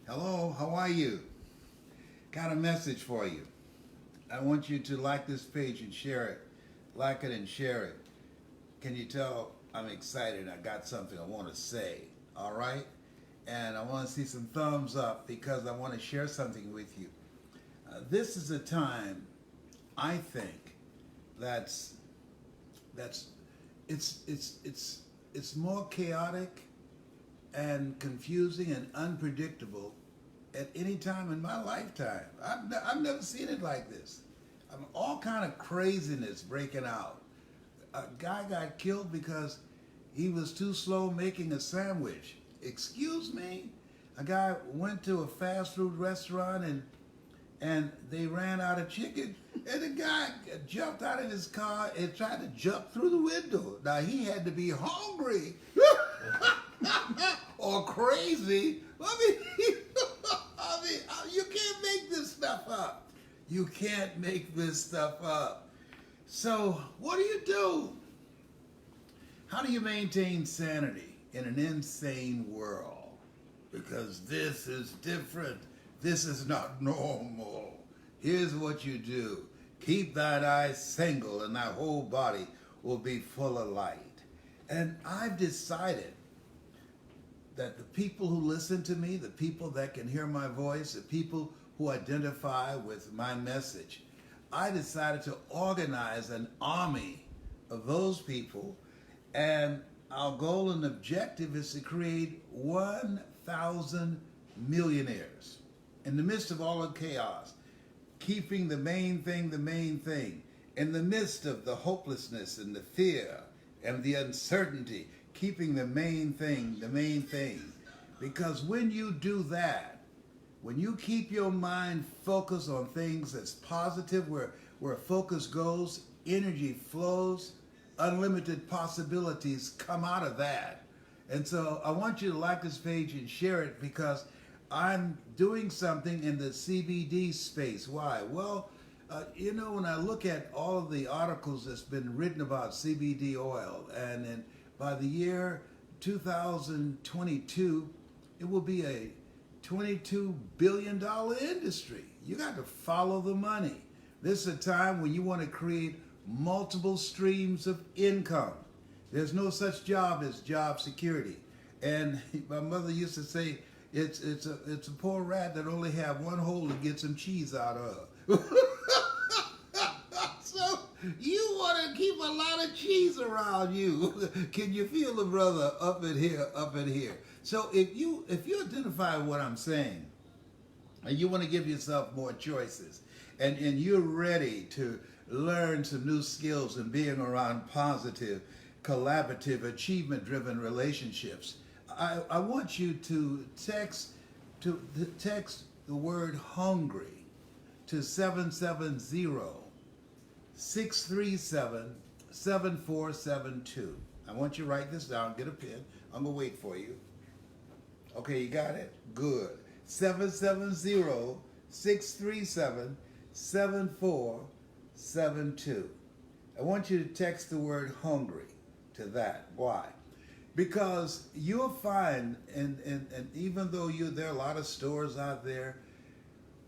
Hello, how are you? Got a message for you. I want you to like this page and share it. Like it and share it. Can you tell I'm excited? I got something I want to say. All right? And I want to see some thumbs up because I want to share something with you. This is a time, I think, that's that's it's more chaotic and confusing and unpredictable at any time in my lifetime. I've never seen it like this. All kind of craziness breaking out. A guy got killed because he was too slow making a sandwich. Excuse me? A guy went to a fast food restaurant and they ran out of chicken. And the guy jumped out of his car and tried to jump through the window. Now he had to be hungry or crazy. You can't make this stuff up. You can't make this stuff up. So what do? How do you maintain sanity in an insane world? Because this is different. This is not normal. Here's what you do. Keep thine eyes single and thy whole body will be full of light. And I've decided that the people who listen to me, the people that can hear my voice, the people who identify with my message, I decided to organize an army of those people, and our goal and objective is to create 1,000 millionaires in the midst of all the chaos, keeping the main thing, in the midst of the hopelessness and the fear and the uncertainty, keeping the main thing. Because when you do that, when you keep your mind focused on things that's positive, where focus goes, energy flows, unlimited possibilities come out of that. And so I want you to like this page and share it because I'm doing something in the CBD space. Why? Well, when I look at all of the articles that's been written about CBD oil, and then by the year 2022, it will be a $22 billion industry. You got to follow the money. This is a time when you want to create multiple streams of income. There's no such job as job security. And my mother used to say, it's a poor rat that only have one hole to get some cheese out of. So you want to keep a lot of cheese around you. Can you feel the brother up in here? So if you identify what I'm saying, and you want to give yourself more choices, and you're ready to learn some new skills in being around positive, collaborative, achievement-driven relationships, I want you to text the word hungry to 770-637-7472. I want you to write this down. Get a pen. I'm going to wait for you. Okay, you got it? Good. 770-637-7472. I want you to text the word hungry to that. Why? Because you'll find, and even though there are a lot of stores out there,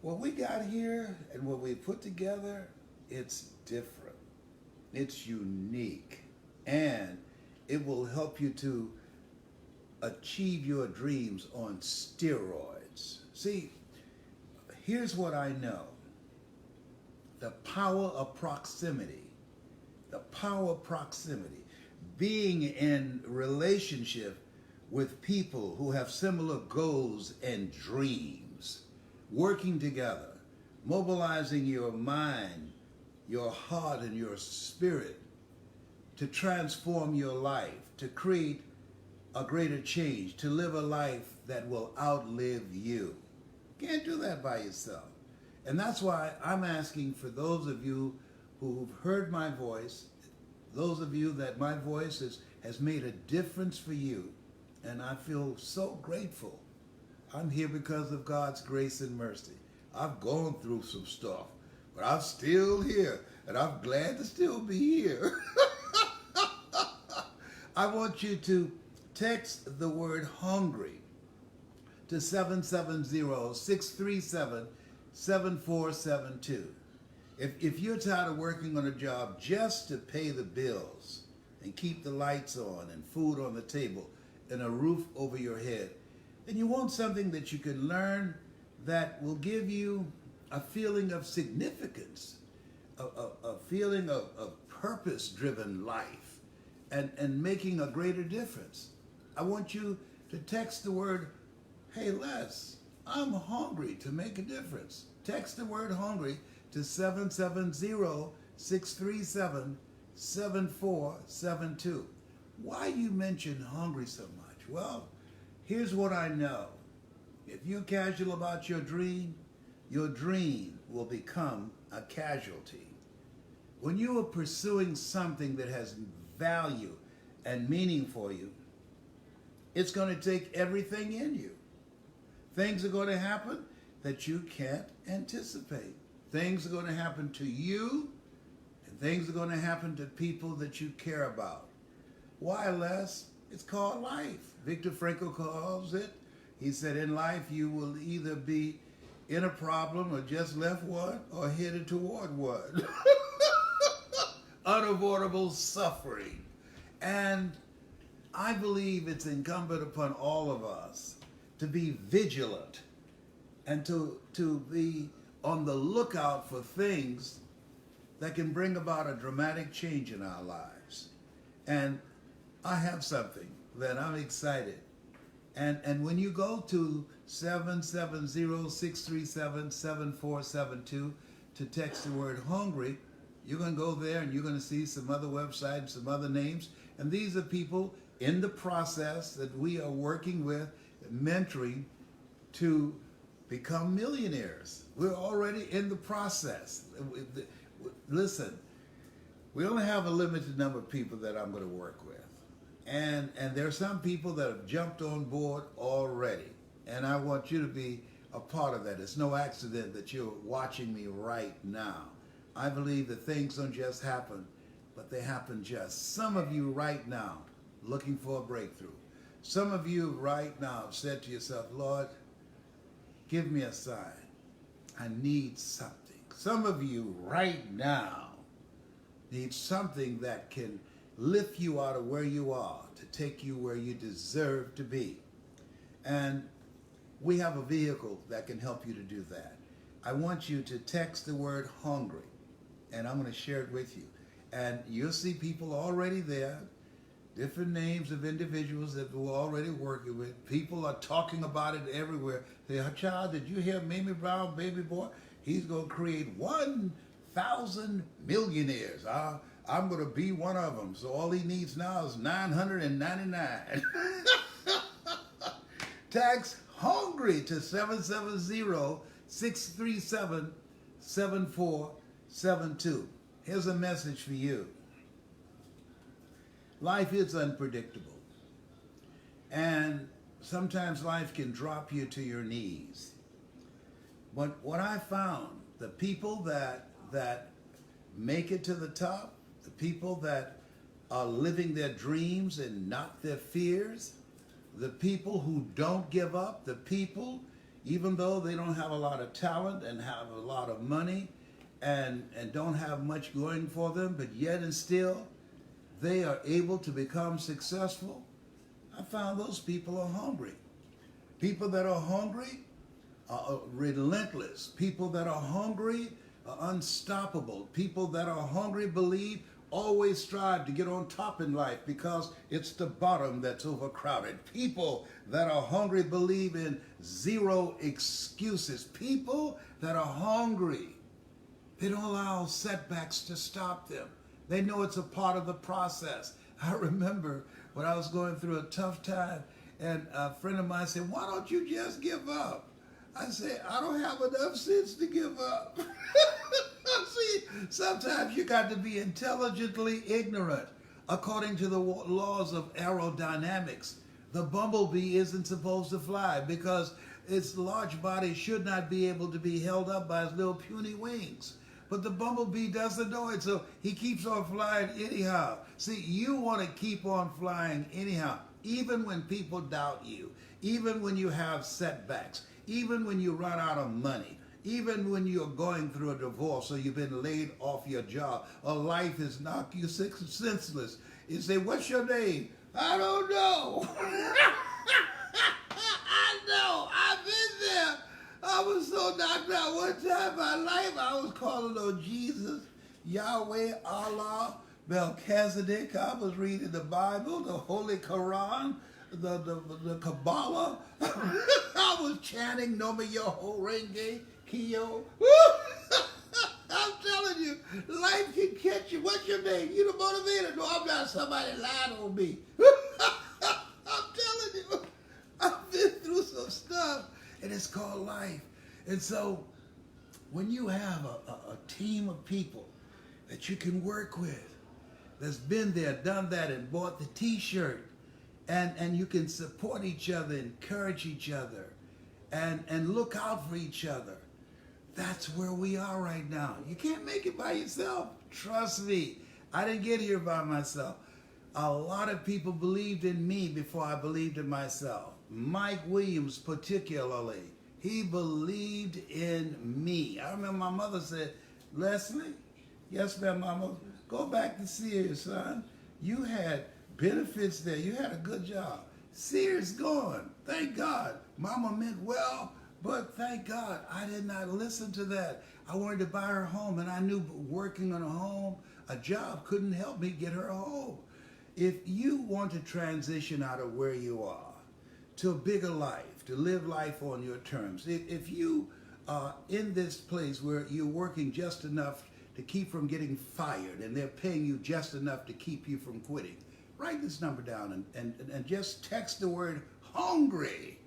what we got here and what we put together, it's different. It's unique. And it will help you to achieve your dreams on steroids. See, here's what I know. The power of proximity. The power of proximity. Being in relationship with people who have similar goals and dreams. Working together. Mobilizing your mind, your heart, and your spirit to transform your life, to create a greater change, to live a life that will outlive you. Can't do that by yourself. And that's why I'm asking for those of you who've heard my voice, those of you that my voice has made a difference for you, and I feel so grateful. I'm here because of God's grace and mercy. I've gone through some stuff, but I'm still here, and I'm glad to still be here. I want you to text the word hungry to 770-637-7472. If you're tired of working on a job just to pay the bills and keep the lights on and food on the table and a roof over your head, and you want something that you can learn that will give you a feeling of significance, a feeling of purpose-driven life, and making a greater difference, I want you to text the word, "Hey Les, I'm hungry," to make a difference. Text the word hungry to 770-637-7472. Why you mention hungry so much? Well, here's what I know. If you're casual about your dream will become a casualty. When you are pursuing something that has value and meaning for you, it's going to take everything in you. Things are going to happen that you can't anticipate. Things are going to happen to you, and things are going to happen to people that you care about. Why, Les? It's called life. Viktor Frankl calls it. He said, in life, you will either be in a problem or just left one or headed toward one. Unavoidable suffering. And I believe it's incumbent upon all of us to be vigilant and to be on the lookout for things that can bring about a dramatic change in our lives. And I have something that I'm excited. And when you go to 770-637-7472 to text the word hungry, you're going to go there and you're going to see some other websites, some other names. And these are people in the process that we are working with, mentoring to become millionaires. We're already in the process. Listen, we only have a limited number of people that I'm going to work with. And there are some people that have jumped on board already. And I want you to be a part of that. It's no accident that you're watching me right now. I believe that things don't just happen, but they happen just. Some of you right now looking for a breakthrough. Some of you right now have said to yourself, Lord, give me a sign. I need something. Some of you right now need something that can lift you out of where you are to take you where you deserve to be. And we have a vehicle that can help you to do that. I want you to text the word hungry, and I'm going to share it with you. And you'll see people already there, different names of individuals that we're already working with. People are talking about it everywhere. They say, child, did you hear Mamie Brown, baby boy? He's going to create 1,000 millionaires. I'm going to be one of them. So all he needs now is 999. Text hungry to 770-637-7472. Here's a message for you. Life is unpredictable. And sometimes life can drop you to your knees. But what I found, the people that make it to the top, the people that are living their dreams and not their fears, the people who don't give up, the people, even though they don't have a lot of talent and have a lot of money and don't have much going for them, but yet and still they are able to become successful, I found those people are hungry. People that are hungry are relentless. People that are hungry are unstoppable. People that are hungry believe, always strive to get on top in life because it's the bottom that's overcrowded. People that are hungry believe in zero excuses. People that are hungry, they don't allow setbacks to stop them. They know it's a part of the process. I remember when I was going through a tough time and a friend of mine said, why don't you just give up? I said, I don't have enough sense to give up. See, sometimes you got to be intelligently ignorant. According to the laws of aerodynamics, the bumblebee isn't supposed to fly because its large body should not be able to be held up by its little puny wings. But the bumblebee doesn't know it, so he keeps on flying anyhow. See, you want to keep on flying anyhow, even when people doubt you, even when you have setbacks, even when you run out of money, even when you're going through a divorce or you've been laid off your job, or life has knocked you senseless. You say, what's your name? I don't know. I know. I've been there. I was so knocked out one time in my life. I was calling on Jesus, Yahweh, Allah, Melchizedek. I was reading the Bible, the Holy Quran, the Kabbalah. I was chanting Nome Yoho Renge Kiyo. I'm telling you, life can catch you. What's your name? You the motivator? No, I'm not. Somebody lied on me. I'm telling you, I've been through some stuff, and it's called life. And so, when you have a team of people that you can work with, that's been there, done that, and bought the T-shirt, and you can support each other, encourage each other, and look out for each other. That's where we are right now. You can't make it by yourself. Trust me. I didn't get here by myself. A lot of people believed in me before I believed in myself. Mike Williams particularly. He believed in me. I remember my mother said, Leslie, yes ma'am, mama, go back to Sears, son. You had benefits there. You had a good job. Sears gone. Thank God. Mama meant well. But thank God, I did not listen to that. I wanted to buy her a home, and I knew working on a home, a job, couldn't help me get her a home. If you want to transition out of where you are to a bigger life, to live life on your terms, if you are in this place where you're working just enough to keep from getting fired, and they're paying you just enough to keep you from quitting, write this number down and just text the word hungry.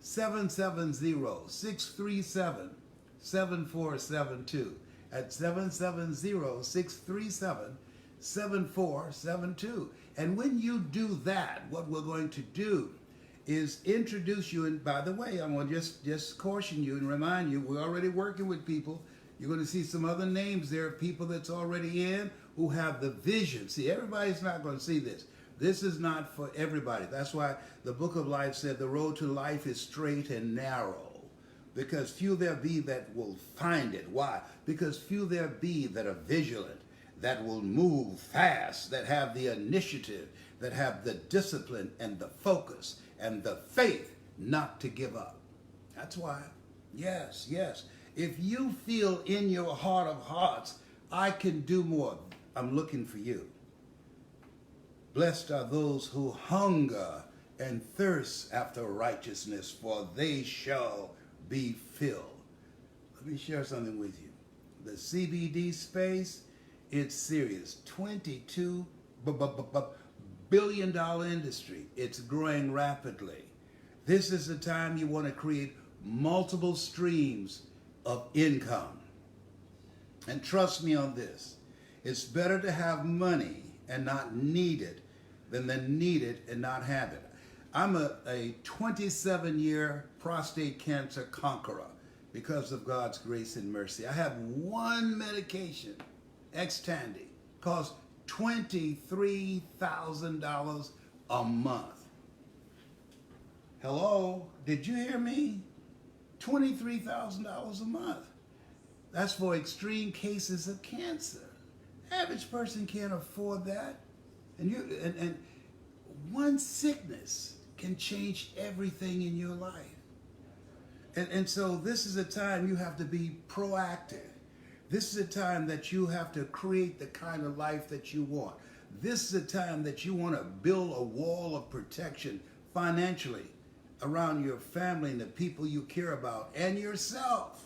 770-637-7472 at 770-637-7472. And when you do that, what we're going to do is introduce you. And by the way, I'm going to just caution you and remind you, we're already working with people. You're going to see some other names there of people that's already in who have the vision. See, everybody's not going to see this. This is not for everybody. That's why the Book of Life said the road to life is straight and narrow, because few there be that will find it. Why? Because few there be that are vigilant, that will move fast, that have the initiative, that have the discipline and the focus and the faith not to give up. That's why. Yes. If you feel in your heart of hearts, I can do more, I'm looking for you. Blessed are those who hunger and thirst after righteousness, for they shall be filled. Let me share something with you. The CBD space, it's serious. $22 billion industry. It's growing rapidly. This is the time you want to create multiple streams of income. And trust me on this. It's better to have money and not need it than need it and not have it. I'm a 27-year prostate cancer conqueror because of God's grace and mercy. I have one medication, Xtandi, costs $23,000 a month. Hello, did you hear me? $23,000 a month. That's for extreme cases of cancer. Average person can't afford that. And one sickness can change everything in your life. And so this is a time you have to be proactive. This is a time that you have to create the kind of life that you want. This is a time that you want to build a wall of protection financially around your family and the people you care about and yourself.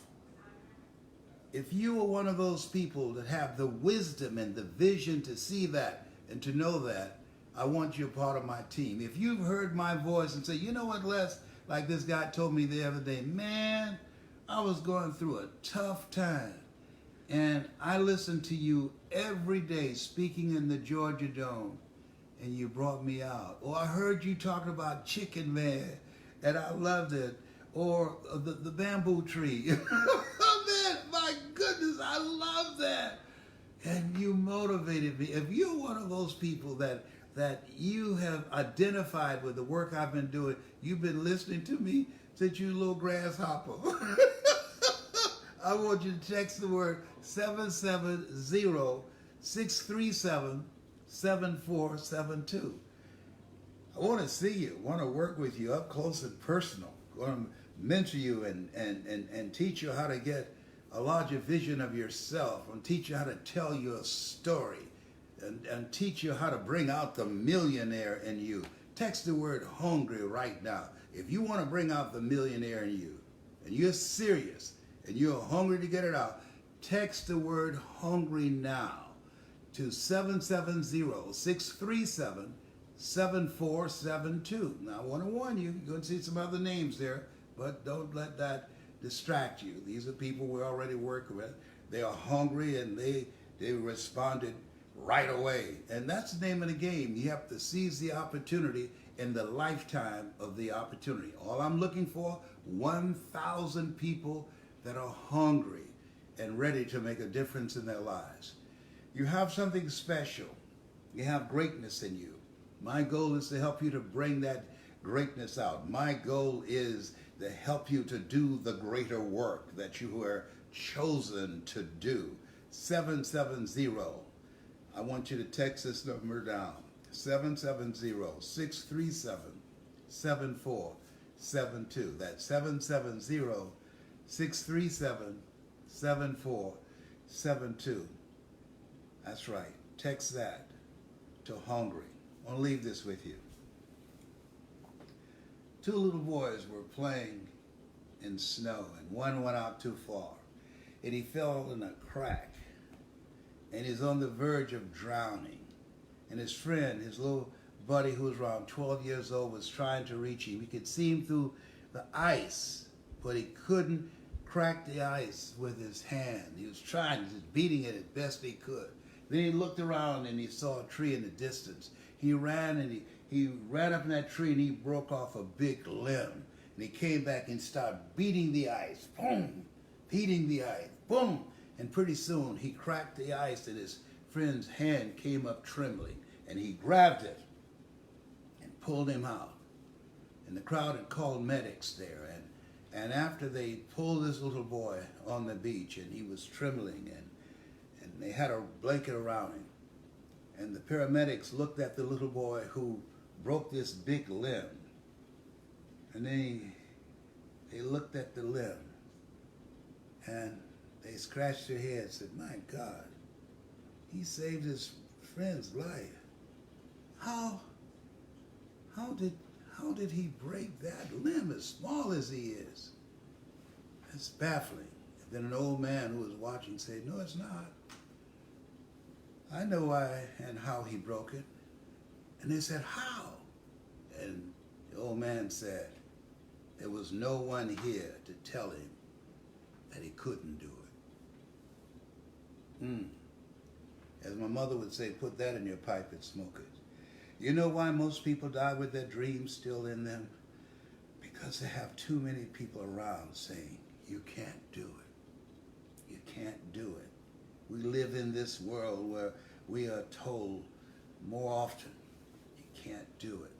If you are one of those people that have the wisdom and the vision to see that and to know that, I want you a part of my team. If you've heard my voice and say, you know what, Les, like this guy told me the other day, man, I was going through a tough time. And I listened to you every day speaking in the Georgia Dome, and you brought me out. Or I heard you talking about Chicken Man, and I loved it. Or the bamboo tree. Man, my goodness, I love that. And you motivated me. If you're one of those people that that you have identified with the work I've been doing. You've been listening to me since you little grasshopper. I want you to text the word 770-637-7472. I want to see you, want to work with you up close and personal. I want to mentor you and teach you how to get a larger vision of yourself, and teach you how to tell your story, and teach you how to bring out the millionaire in you. Text the word hungry right now. If you want to bring out the millionaire in you, and you're serious, and you're hungry to get it out, text the word hungry now to 770-637-7472. Now, I want to warn you, you're going to see some other names there, but don't let that distract you. These are people we already work with. They are hungry, and they responded right away. And that's the name of the game. You have to seize the opportunity in the lifetime of the opportunity. All I'm looking for, 1,000 people that are hungry and ready to make a difference in their lives. You have something special. You have greatness in you. My goal is to help you to bring that greatness out. My goal is to help you to do the greater work that you were chosen to do. 770. I want you to text this number down. 770-637-7472. That's 770-637-7472. That's right. Text that to hungry. I want to leave this with you. Two little boys were playing in snow, and one went out too far, and he fell in a crack, and he's on the verge of drowning. And his friend, his little buddy who was around 12 years old, was trying to reach him. He could see him through the ice, but he couldn't crack the ice with his hand. He was trying, just beating it as best he could. Then he looked around and he saw a tree in the distance. He ran and he ran up in that tree and he broke off a big limb. And he came back and started beating the ice. Boom! Beating the ice. Boom! And pretty soon he cracked the ice and his friend's hand came up trembling. And he grabbed it and pulled him out. And the crowd had called medics there. And after they pulled this little boy on the beach and he was trembling and they had a blanket around him. And the paramedics looked at the little boy who broke this big limb. And they looked at the limb and they scratched their heads and said, my God, he saved his friend's life. How did he break that limb as small as he is? That's baffling. And then an old man who was watching said, no, it's not. I know why and how he broke it. And they said, how? And the old man said, there was no one here to tell him that he couldn't do it. As my mother would say, put that in your pipe and smoke it. You know why most people die with their dreams still in them? Because they have too many people around saying, you can't do it. You can't do it. We live in this world where we are told more often, you can't do it.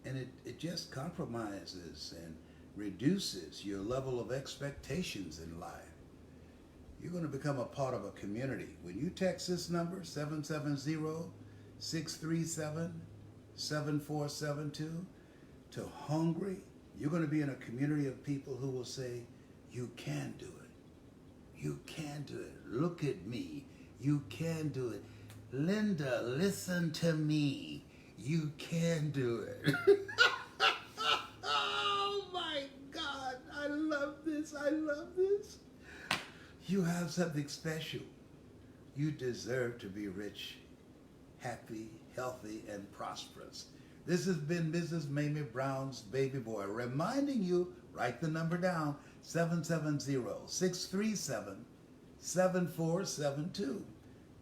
And it just compromises and reduces your level of expectations in life. You're going to become a part of a community. When you text this number, 770-637-7472, to hungry, you're going to be in a community of people who will say, you can do it. You can do it. Look at me. You can do it. Linda, listen to me. You can do it. Oh my God. I love this. I love this. You have something special. You deserve to be rich, happy, healthy, and prosperous. This has been Mrs. Mamie Brown's Baby Boy, reminding you, write the number down, 770-637-7472.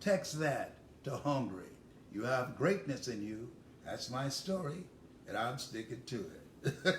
Text that to hungry. You have greatness in you. That's my story, and I'm sticking to it.